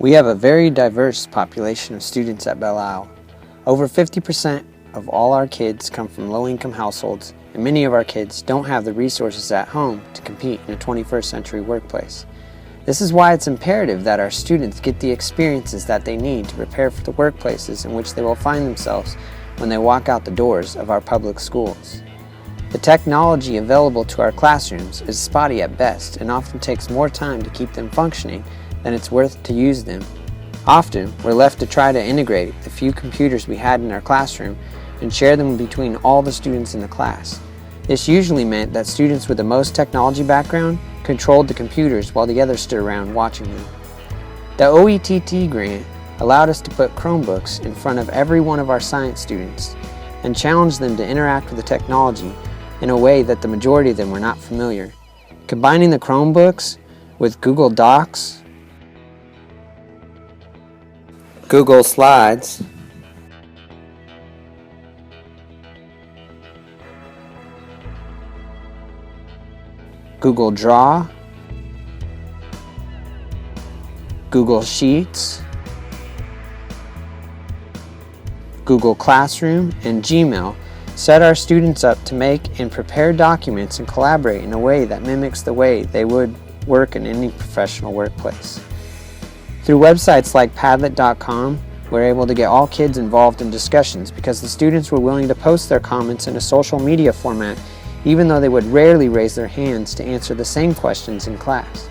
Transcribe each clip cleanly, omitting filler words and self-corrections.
We have a very diverse population of students at Belle. Over 50% of all our kids come from low-income households, and many of our kids don't have the resources at home to compete in a 21st century workplace. This is why it's imperative that our students get the experiences that they need to prepare for the workplaces in which they will find themselves when they walk out the doors of our public schools. The technology available to our classrooms is spotty at best and often takes more time to keep them functioning than it's worth to use them. Often, we're left to try to integrate the few computers we had in our classroom and share them between all the students in the class. This usually meant that students with the most technology background controlled the computers while the others stood around watching them. The OETT grant allowed us to put Chromebooks in front of every one of our science students and challenged them to interact with the technology in a way that the majority of them were not familiar. Combining the Chromebooks with Google Docs, Google Slides, Google Draw, Google Sheets, Google Classroom, and Gmail set our students up to make and prepare documents and collaborate in a way that mimics the way they would work in any professional workplace. Through websites like Padlet.com, we're able to get all kids involved in discussions because the students were willing to post their comments in a social media format, even though they would rarely raise their hands to answer the same questions in class.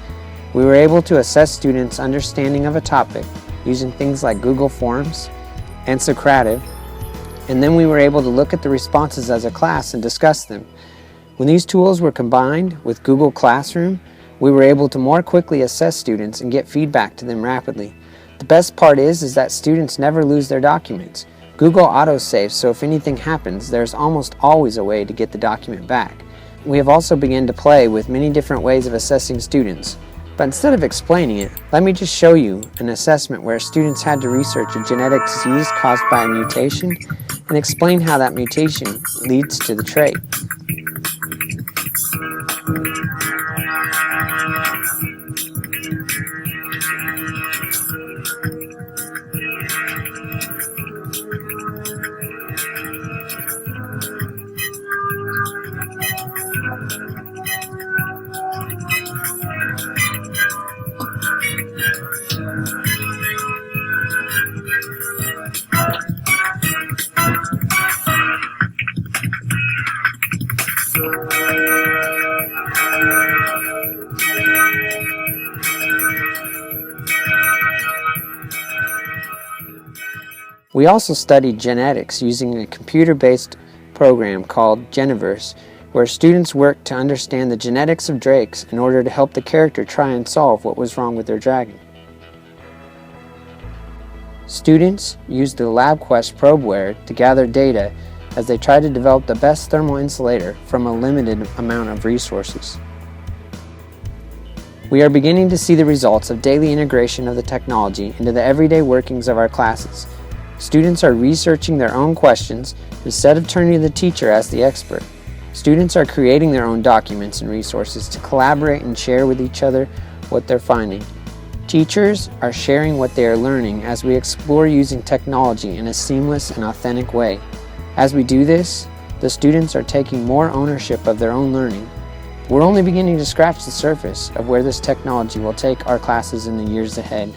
We were able to assess students' understanding of a topic using things like Google Forms and Socrative, and then we were able to look at the responses as a class and discuss them. When these tools were combined with Google Classroom, we were able to more quickly assess students and get feedback to them rapidly. The best part is that students never lose their documents. Google autosaves, so if anything happens, there's almost always a way to get the document back. We have also begun to play with many different ways of assessing students. But instead of explaining it, let me just show you an assessment where students had to research a genetic disease caused by a mutation and explain how that mutation leads to the trait. We also studied genetics using a computer-based program called Geniverse, where students worked to understand the genetics of drakes in order to help the character try and solve what was wrong with their dragon. Students used the LabQuest probeware to gather data as they tried to develop the best thermal insulator from a limited amount of resources. We are beginning to see the results of daily integration of the technology into the everyday workings of our classes. Students are researching their own questions instead of turning to the teacher as the expert. Students are creating their own documents and resources to collaborate and share with each other what they're finding. Teachers are sharing what they are learning as we explore using technology in a seamless and authentic way. As we do this, the students are taking more ownership of their own learning. We're only beginning to scratch the surface of where this technology will take our classes in the years ahead.